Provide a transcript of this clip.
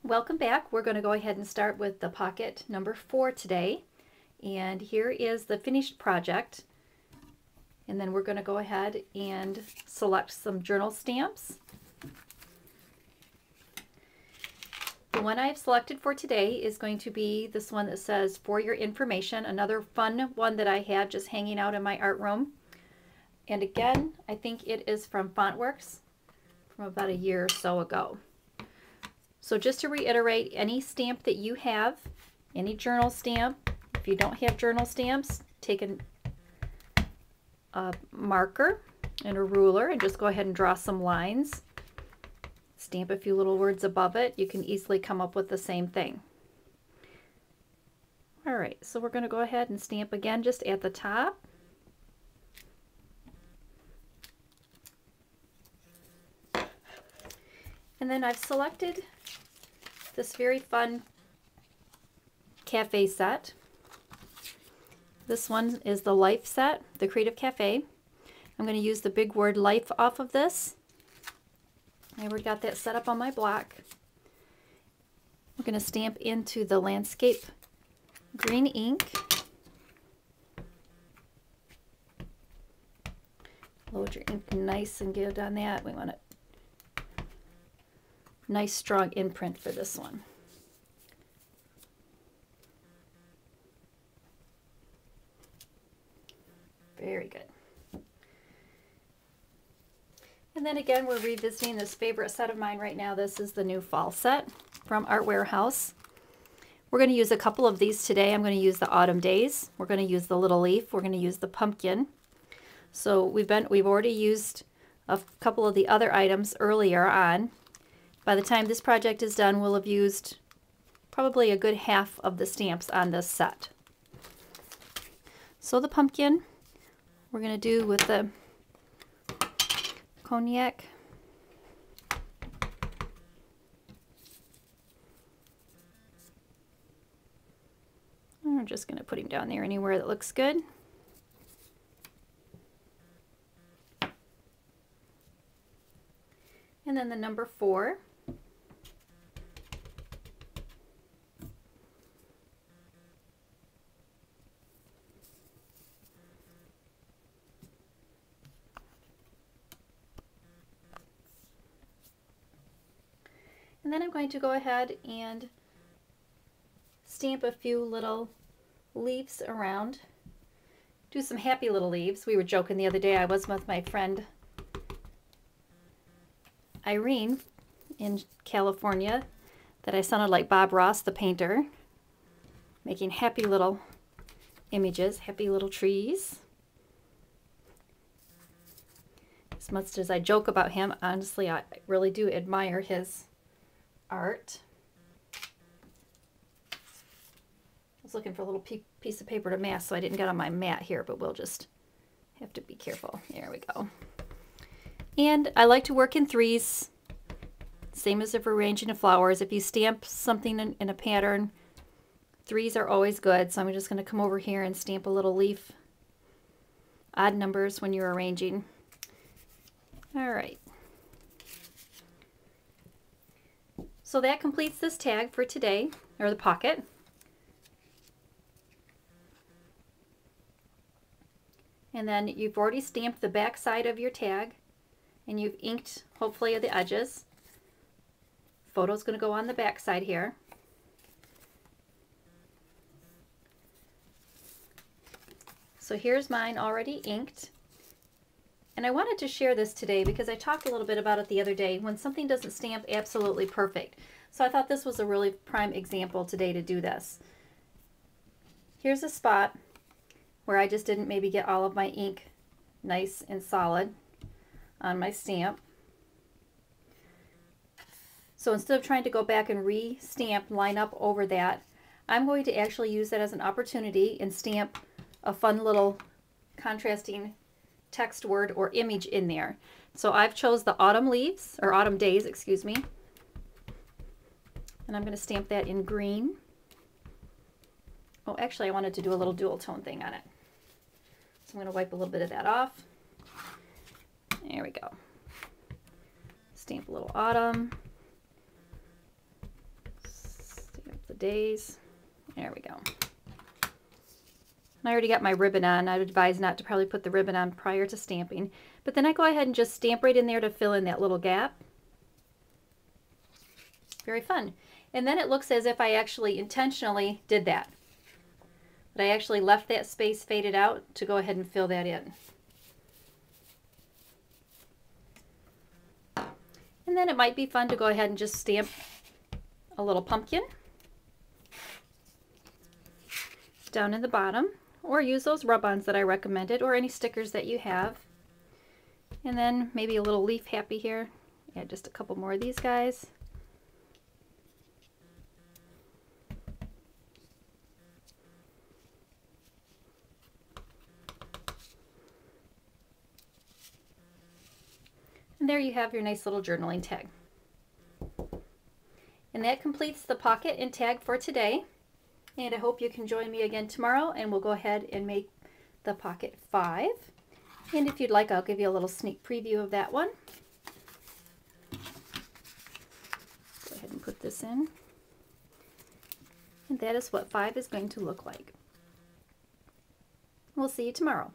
Welcome back. We're going to go ahead and start with the pocket number 4 today. And here is the finished project. And then we're going to go ahead and select some journal stamps. The one I've selected for today is going to be this one that says "For Your Information," another fun one that I had just hanging out in my art room. And again, I think it is from FontWorks from about a year or so ago. So just to reiterate, any stamp that you have, any journal stamp, if you don't have journal stamps, take a marker and a ruler and just go ahead and draw some lines. Stamp a few little words above it. You can easily come up with the same thing. All right, so we're going to go ahead and stamp again just at the top. And then I've selected this very fun cafe set. This one is the Life set, the Creative Cafe. I'm going to use the big word Life off of this. I already got that set up on my block. I'm going to stamp into the landscape green ink. Load your ink nice and good on that. We want a nice strong imprint for this one. Very good. And then again, we're revisiting this favorite set of mine right now. This is the new fall set from Art Warehouse. We're going to use a couple of these today. I'm going to use the Autumn Days. We're going to use the little leaf. We're going to use the pumpkin. So we've already used a couple of the other items earlier on. By the time this project is done, we'll have used probably a good half of the stamps on this set. So the pumpkin, we're going to do with the cognac. And we're just going to put him down there anywhere that looks good. And then the number 4. And then I'm going to go ahead and stamp a few little leaves around. Do some happy little leaves. We were joking the other day. I was with my friend Irene in California that I sounded like Bob Ross, the painter, making happy little images, happy little trees. As much as I joke about him, honestly, I really do admire his art. I was looking for a little piece of paper to mask, so I didn't get on my mat here, but we'll just have to be careful. There we go. And I like to work in threes, same as if we're arranging the flowers. If you stamp something in a pattern, threes are always good. So I'm just going to come over here and stamp a little leaf. Odd numbers when you're arranging. All right. So that completes this tag for today, or the pocket. And then you've already stamped the back side of your tag, and you've inked, hopefully, the edges. Photo's going to go on the back side here. So here's mine already inked. And I wanted to share this today because I talked a little bit about it the other day when something doesn't stamp absolutely perfect. So I thought this was a really prime example today to do this. Here's a spot where I just didn't maybe get all of my ink nice and solid on my stamp. So instead of trying to go back and re-stamp, line up over that, I'm going to actually use that as an opportunity and stamp a fun little contrasting text word or image in there. So I've chose the Autumn Leaves, or Autumn Days, excuse me. And I'm going to stamp that in green. Oh, actually I wanted to do a little dual tone thing on it. So I'm going to wipe a little bit of that off. There we go. Stamp a little autumn. days. There we go. I already got my ribbon on. I would advise not to probably put the ribbon on prior to stamping. But then I go ahead and just stamp right in there to fill in that little gap. Very fun. And then it looks as if I actually intentionally did that. But I actually left that space faded out to go ahead and fill that in. And then it might be fun to go ahead and just stamp a little pumpkin down in the bottom, or use those rub-ons that I recommended, or any stickers that you have. And then maybe a little leaf happy here. Add just a couple more of these guys. And there you have your nice little journaling tag. And that completes the pocket and tag for today. And I hope you can join me again tomorrow, and we'll go ahead and make the pocket 5. And if you'd like, I'll give you a little sneak preview of that one. Go ahead and put this in. And that is what 5 is going to look like. We'll see you tomorrow.